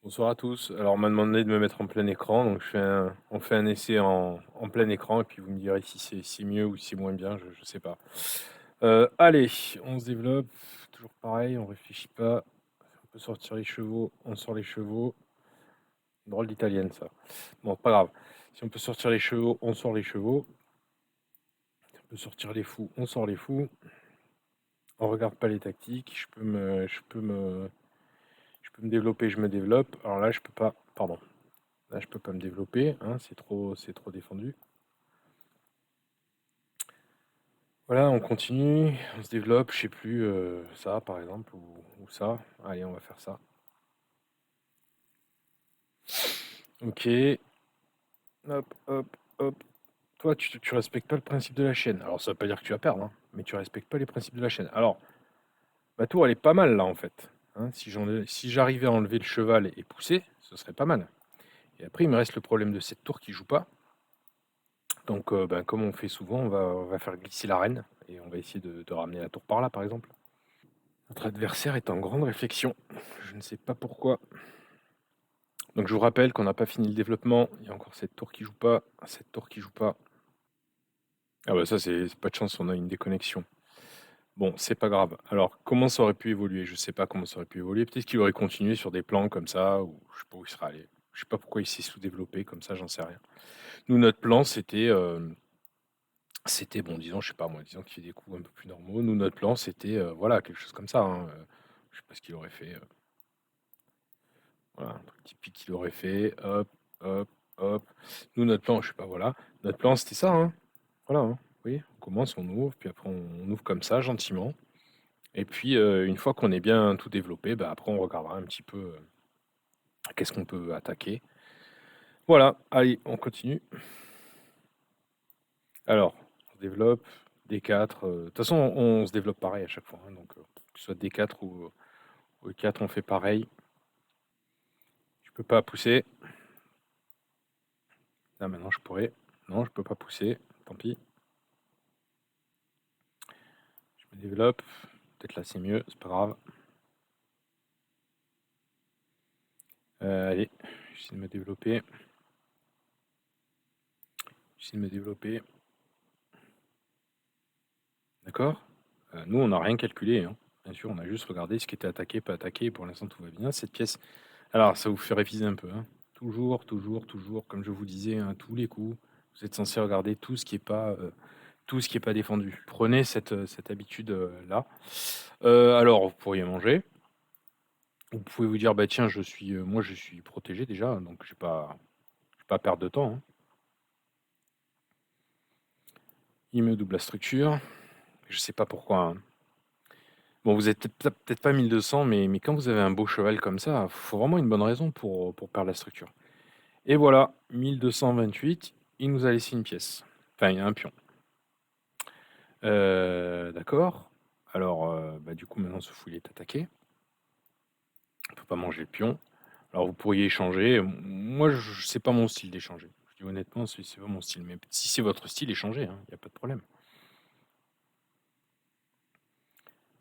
Bonsoir à tous. Alors, on m'a demandé de me mettre en plein écran, donc on fait un essai en plein écran, et puis vous me direz si c'est mieux ou si c'est moins bien, je ne sais pas. Allez, on se développe, toujours pareil, on réfléchit pas. On peut sortir les chevaux, on sort les chevaux. Drôle d'italienne, ça. Bon, pas grave. Si on peut sortir les chevaux, on sort les chevaux. Si on peut sortir les fous, on sort les fous. On regarde pas les tactiques. Je peux me développer, je me développe. Alors là, je peux pas. Pardon. Là, je peux pas me développer, hein, c'est trop défendu. Voilà, on continue, on se développe, je sais plus, ça par exemple, ou ça. Allez, on va faire ça. Ok, hop, hop, hop. Toi, tu respectes pas le principe de la chaîne. Alors, ça veut pas dire que tu vas perdre, hein, mais tu respectes pas les principes de la chaîne. Alors, ma tour, elle est pas mal là, en fait. Hein, si j'arrivais à enlever le cheval et pousser, ce serait pas mal. Et après, il me reste le problème de cette tour qui joue pas. Donc, ben, comme on fait souvent, on va faire glisser la reine, et on va essayer de ramener la tour par là, par exemple. Notre adversaire est en grande réflexion. Je ne sais pas pourquoi. Donc je vous rappelle qu'on n'a pas fini le développement. Il y a encore cette tour qui joue pas. Cette tour qui joue pas. Ah bah ça, c'est pas de chance, on a une déconnexion. Bon, c'est pas grave. Alors, comment ça aurait pu évoluer? Je sais pas comment ça aurait pu évoluer. Peut-être qu'il aurait continué sur des plans comme ça, ou je sais pas où il serait allé. Je sais pas pourquoi il s'est sous-développé comme ça, j'en sais rien. Nous, notre plan, c'était bon, disons, je sais pas moi, disons qu'il fait des coups un peu plus normaux. Nous, notre plan, c'était voilà, quelque chose comme ça, hein. Je sais pas ce qu'il aurait fait. Voilà, un truc typique qu'il aurait fait. Hop, hop, hop. Nous, notre plan, je sais pas, voilà. Notre plan, c'était ça, hein. Voilà, hein. Vous voyez, on commence, on ouvre, puis après, on ouvre comme ça, gentiment. Et puis, une fois qu'on est bien tout développé, bah, après, on regardera un petit peu qu'est-ce qu'on peut attaquer. Voilà, allez, on continue. Alors, on se développe, D4. De toute façon, on se développe pareil à chaque fois, hein, donc, que ce soit D4 ou E4, on fait pareil. Je peux pas pousser. Là, maintenant, je pourrais. Non, je peux pas pousser. Tant pis. Je me développe. Peut-être là, c'est mieux. C'est pas grave. Allez, j'essaie de me développer. J'essaie de me développer. D'accord. Nous, on n'a rien calculé, hein. Bien sûr, on a juste regardé ce qui était attaqué, pas attaqué. Pour l'instant, tout va bien. Cette pièce. Alors, ça vous fait réviser un peu, hein. Toujours, toujours, toujours, comme je vous disais, hein, tous les coups, vous êtes censé regarder tout ce qui est pas, tout ce qui est pas défendu. Prenez cette habitude là. Alors, vous pourriez manger. Vous pouvez vous dire, bah tiens, moi, je suis protégé déjà, donc j'ai pas à perdre de temps, hein. Il me double la structure. Je sais pas pourquoi, hein. Bon, vous êtes peut-être pas 1200, mais quand vous avez un beau cheval comme ça, faut vraiment une bonne raison pour perdre la structure. Et voilà, 1228, il nous a laissé une pièce. Enfin, il y a un pion. D'accord. Alors, bah, du coup, maintenant, ce fou, il est attaqué. On peut pas manger le pion. Alors, vous pourriez échanger. Moi, c'est pas mon style d'échanger. Je dis honnêtement, c'est pas mon style. Mais si c'est votre style, échangez, hein, il n'y a pas de problème.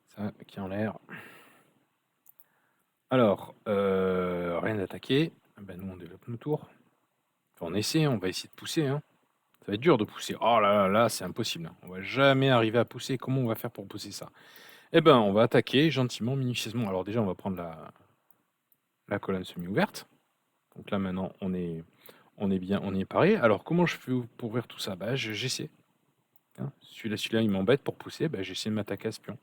Ça qui est en l'air. Alors, rien d'attaqué. Ah ben, nous, on développe nos tours. Enfin, on essaie, on va essayer de pousser, hein. Ça va être dur de pousser. Oh là là, là, c'est impossible, hein. On va jamais arriver à pousser. Comment on va faire pour pousser ça? Eh ben, on va attaquer gentiment, minutieusement. Alors déjà, on va prendre la colonne semi-ouverte. Donc là, maintenant, on est bien, on est paré. Alors, comment je fais pour ouvrir tout ça? Bah, j'essaie, hein. Celui-là, il m'embête pour pousser. Bah, j'essaie de m'attaquer à ce pion.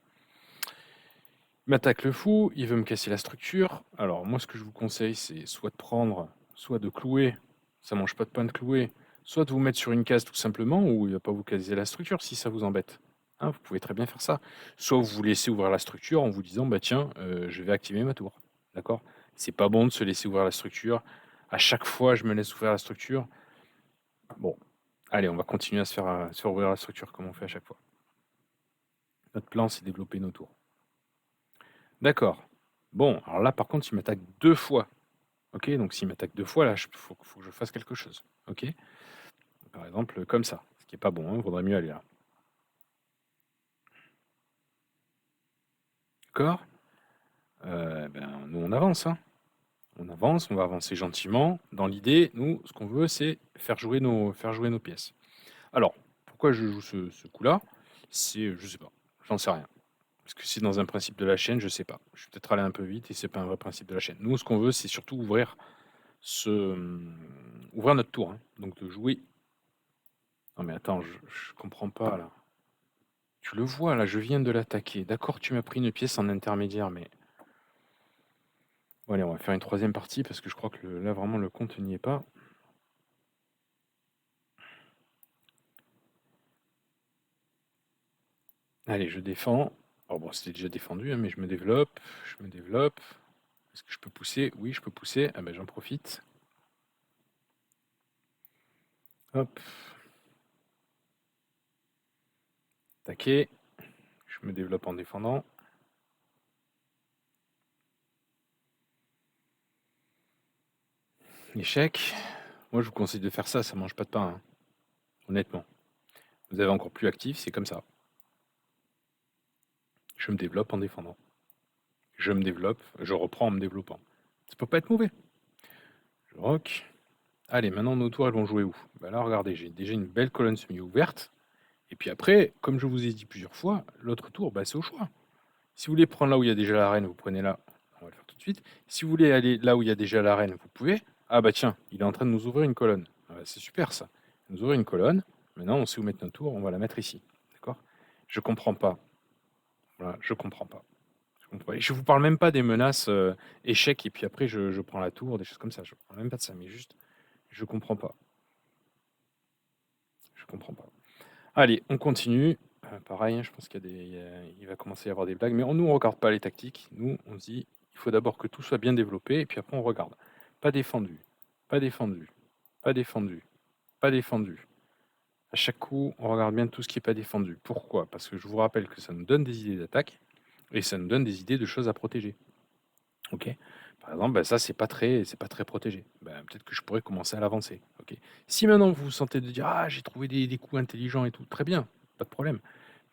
Il m'attaque le fou, il veut me casser la structure. Alors, moi, ce que je vous conseille, c'est soit de prendre, soit de clouer. Ça mange pas de pain de clouer. Soit de vous mettre sur une case tout simplement, où il va pas vous casser la structure si ça vous embête. Hein, vous pouvez très bien faire ça. Soit vous vous laissez ouvrir la structure en vous disant, bah tiens, je vais activer ma tour. D'accord? C'est pas bon de se laisser ouvrir la structure. À chaque fois, je me laisse ouvrir la structure. Bon, allez, on va continuer à se faire ouvrir la structure comme on fait à chaque fois. Notre plan, c'est développer nos tours. D'accord. Bon, alors là, par contre, il m'attaque deux fois. Ok, donc s'il m'attaque deux fois, là, faut que je fasse quelque chose. Ok, par exemple, comme ça, ce qui est pas bon, hein, vaudrait mieux aller là. D'accord. Ben, nous, on avance, hein. On avance, on va avancer gentiment. Dans l'idée, nous, ce qu'on veut, c'est faire jouer nos pièces. Alors, pourquoi je joue ce coup-là? C'est, je sais pas, j'en sais rien. Parce que c'est dans un principe de la chaîne, je sais pas. Je vais peut-être aller un peu vite et c'est pas un vrai principe de la chaîne. Nous, ce qu'on veut, c'est surtout ouvrir ouvrir notre tour, hein. Donc de jouer. Non mais attends, je comprends pas là. Tu le vois là, je viens de l'attaquer. D'accord, tu m'as pris une pièce en intermédiaire, mais. Bon, allez, on va faire une troisième partie parce que je crois que là vraiment le compte n'y est pas. Allez, je défends. Oh bon, c'était déjà défendu, hein, mais je me développe. Je me développe. Est-ce que je peux pousser? Oui, je peux pousser. Ah ben j'en profite. Hop. Attaquer. Je me développe en défendant. Échec. Moi, je vous conseille de faire ça, ça mange pas de pain, hein. Honnêtement. Vous avez encore plus actif, c'est comme ça. Je me développe en défendant. Je me développe, je reprends en me développant. Ça peut pas être mauvais. Je rock. Allez, maintenant nos tours, elles vont jouer où? Bah là, regardez, j'ai déjà une belle colonne semi-ouverte. Et puis après, comme je vous ai dit plusieurs fois, l'autre tour, bah, c'est au choix. Si vous voulez prendre là où il y a déjà la reine, vous prenez là. On va le faire tout de suite. Si vous voulez aller là où il y a déjà la reine, vous pouvez. Ah bah tiens, il est en train de nous ouvrir une colonne. Ah bah, c'est super ça. Il nous ouvre une colonne. Maintenant, on sait où mettre notre tour, on va la mettre ici. D'accord? Je comprends pas. Voilà, je comprends pas. Je vous parle même pas des menaces échecs et puis après je prends la tour, des choses comme ça. Je parle même pas de ça, mais juste, je comprends pas. Je comprends pas. Allez, on continue. Pareil, hein, je pense il va commencer à y avoir des blagues, mais nous, on regarde pas les tactiques. Nous, on se dit, il faut d'abord que tout soit bien développé, et puis après, on regarde. Pas défendu, pas défendu, pas défendu, pas défendu. À chaque coup, on regarde bien tout ce qui n'est pas défendu. Pourquoi? Parce que je vous rappelle que ça nous donne des idées d'attaque, et ça nous donne des idées de choses à protéger. Ok. Par exemple, bah, ça, c'est pas très protégé. Bah, peut-être que je pourrais commencer à l'avancer. Ok. Si maintenant vous vous sentez de dire, ah, j'ai trouvé des coups intelligents et tout, très bien, pas de problème.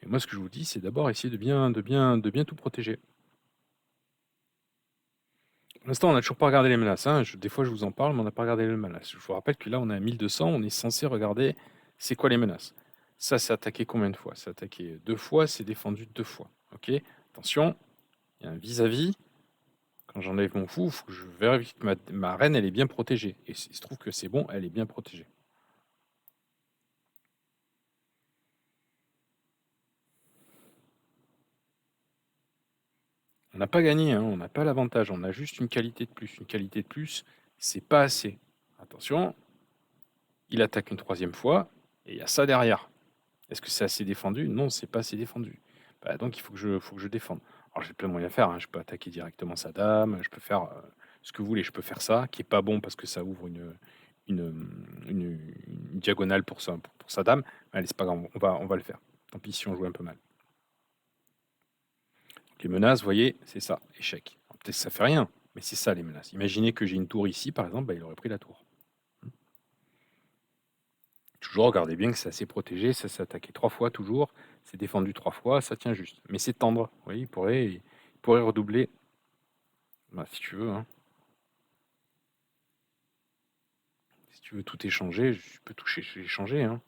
Mais moi, ce que je vous dis, c'est d'abord essayer de bien tout protéger. Pour l'instant, on n'a toujours pas regardé les menaces, hein. Des fois, je vous en parle, mais on n'a pas regardé les menaces. Je vous rappelle que là, on est à 1200, on est censé regarder c'est quoi les menaces. Ça, c'est attaqué combien de fois? C'est attaqué 2 fois, c'est défendu 2 fois. Ok. Attention, il y a un vis-à-vis. Quand j'enlève mon fou, il faut que je vérifie que ma reine, elle est bien protégée. Et il se trouve que c'est bon, elle est bien protégée. On n'a pas gagné, hein, on n'a pas l'avantage, on a juste une qualité de plus. Une qualité de plus, c'est pas assez. Attention, il attaque une troisième fois, et il y a ça derrière. Est-ce que c'est assez défendu? Non, c'est pas assez défendu. Bah, donc il faut que je défende. Alors j'ai plein de moyens à faire, hein. Je peux attaquer directement sa dame, je peux faire ce que vous voulez, je peux faire ça, qui est pas bon parce que ça ouvre une diagonale pour sa dame. Allez, c'est pas grave, on va le faire. Tant pis si on joue un peu mal. Les menaces, vous voyez, c'est ça, échec. Alors, peut-être que ça fait rien, mais c'est ça les menaces. Imaginez que j'ai une tour ici, par exemple, bah, il aurait pris la tour. Toujours, regardez bien que c'est assez protégé, ça s'est attaqué 3 fois toujours, c'est défendu 3 fois, ça tient juste. Mais c'est tendre, vous voyez, il pourrait redoubler, bah, si tu veux, hein. Si tu veux tout échanger, je peux toucher, échanger, hein.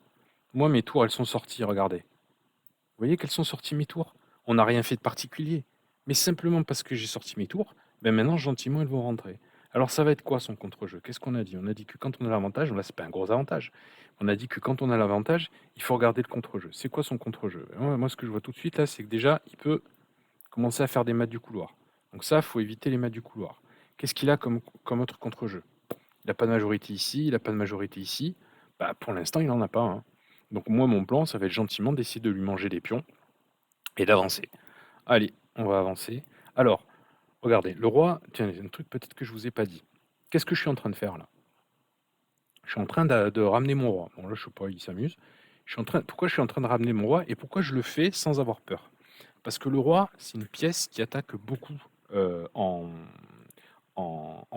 Moi, mes tours, elles sont sorties, regardez. Vous voyez qu'elles sont sorties mes tours? On n'a rien fait de particulier. Mais simplement parce que j'ai sorti mes tours, ben maintenant, gentiment, elles vont rentrer. Alors, ça va être quoi son contre-jeu? Qu'est-ce qu'on a dit? On a dit que quand on a l'avantage, là, c'est pas un gros avantage. On a dit que quand on a l'avantage, il faut regarder le contre-jeu. C'est quoi son contre-jeu? Moi, ce que je vois tout de suite, là, c'est que déjà, il peut commencer à faire des maths du couloir. Donc ça, il faut éviter les maths du couloir. Qu'est-ce qu'il a comme autre contre-jeu? Il n'a pas de majorité ici, il n'a pas de majorité ici. Bah, pour l'instant, il n'en a pas, hein. Donc moi, mon plan, ça va être gentiment d'essayer de lui manger des pions et d'avancer. Allez, on va avancer. Alors, regardez, le roi, tiens, il y a un truc peut-être que je vous ai pas dit. Qu'est-ce que je suis en train de faire là? Je suis en train de ramener mon roi. Bon là, je sais pas, il s'amuse. Pourquoi je suis en train de ramener mon roi et pourquoi je le fais sans avoir peur? Parce que le roi, c'est une pièce qui attaque beaucoup en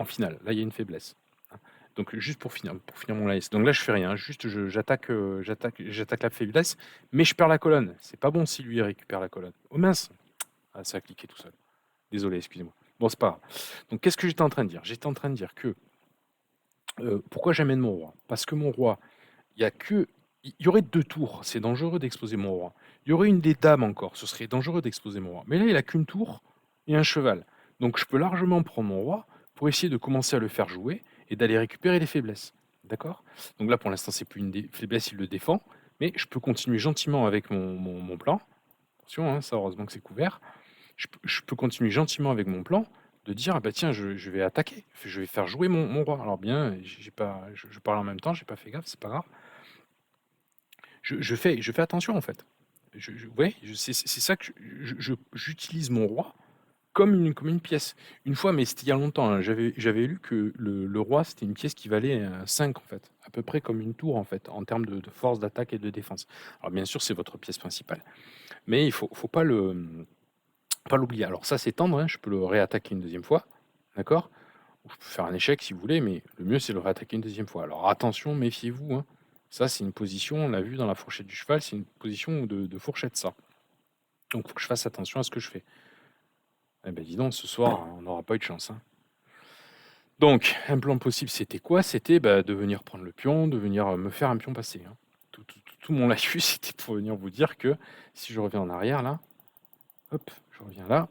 finale. Là, il y a une faiblesse. Donc juste pour finir mon lance. Donc là, je fais rien. Juste, j'attaque la faiblesse, mais je perds la colonne. C'est pas bon si lui il récupère la colonne. Oh mince! Ah, ça a cliqué tout seul. Désolé, excusez-moi. Bon, c'est pas grave. Donc, qu'est-ce que j'étais en train de dire? J'étais en train de dire que pourquoi j'amène mon roi? Parce que mon roi, il y a que. Il y aurait deux tours, c'est dangereux d'exposer mon roi. Il y aurait une des dames encore, ce serait dangereux d'exposer mon roi. Mais là, il a qu'une tour et un cheval. Donc, je peux largement prendre mon roi pour essayer de commencer à le faire jouer et d'aller récupérer les faiblesses. D'accord? Donc là, pour l'instant, c'est plus une faiblesse, il le défend. Mais je peux continuer gentiment avec mon plan. Attention, hein, ça, heureusement que c'est couvert. Je peux continuer gentiment avec mon plan de dire, ah bah tiens, je vais attaquer, je vais faire jouer mon roi. Alors bien, j'ai pas, je parle en même temps, j'ai pas fait gaffe, c'est pas grave. Je fais attention en fait. Ouais, c'est ça que j'utilise mon roi comme une pièce. Une fois, mais c'était il y a longtemps, hein, j'avais lu que le roi, c'était une pièce qui valait 5 en fait, à peu près comme une tour en fait, en termes de force d'attaque et de défense. Alors bien sûr, c'est votre pièce principale, mais il faut pas l'oublier. Alors ça, c'est tendre, hein, je peux le réattaquer une deuxième fois, d'accord? Ou je peux faire un échec si vous voulez, mais le mieux, c'est de le réattaquer une deuxième fois. Alors attention, méfiez-vous, hein. Ça, c'est une position, on l'a vu dans la fourchette du cheval, c'est une position de fourchette, ça. Donc, il faut que je fasse attention à ce que je fais. Eh ben, dis donc, ce soir, on n'aura pas eu de chance, hein. Donc, un plan possible, c'était quoi? C'était de venir prendre le pion, de venir me faire un pion passé, hein. Tout mon laïus, c'était pour venir vous dire que si je reviens en arrière, là, hop, je reviens là,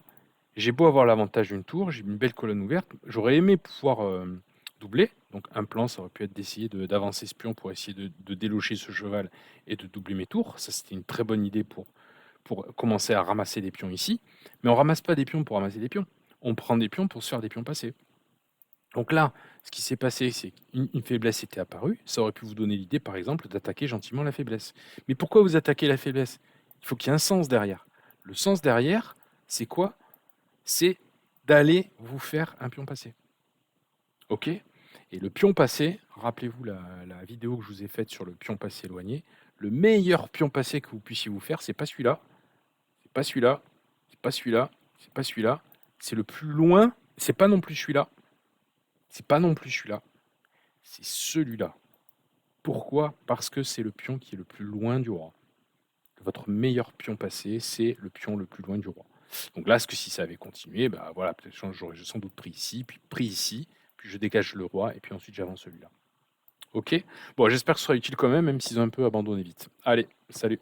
j'ai beau avoir l'avantage d'une tour, j'ai une belle colonne ouverte, j'aurais aimé pouvoir doubler. Donc un plan, ça aurait pu être d'essayer d'avancer ce pion pour essayer de déloger ce cheval et de doubler mes tours. Ça, c'était une très bonne idée pour commencer à ramasser des pions ici. Mais on ramasse pas des pions pour ramasser des pions. On prend des pions pour se faire des pions passés. Donc là, ce qui s'est passé, c'est qu'une faiblesse était apparue. Ça aurait pu vous donner l'idée, par exemple, d'attaquer gentiment la faiblesse. Mais pourquoi vous attaquez la faiblesse? Il faut qu'il y ait un sens derrière. Le sens derrière, c'est quoi? C'est d'aller vous faire un pion passé. OK? Et le pion passé, rappelez-vous la vidéo que je vous ai faite sur le pion passé éloigné. Le meilleur pion passé que vous puissiez vous faire, c'est pas celui-là, c'est pas celui-là, c'est pas celui-là, c'est pas celui-là, c'est le plus loin, c'est pas non plus celui-là, c'est pas non plus celui-là, c'est celui-là. Pourquoi? Parce que c'est le pion qui est le plus loin du roi. Votre meilleur pion passé, c'est le pion le plus loin du roi. Donc là, ce que si ça avait continué, bah voilà, peut-être j'aurais sans doute pris ici, puis je dégage le roi, et puis ensuite j'avance celui-là. Ok? Bon, j'espère que ce sera utile quand même, même s'ils ont un peu abandonné vite. Allez, salut!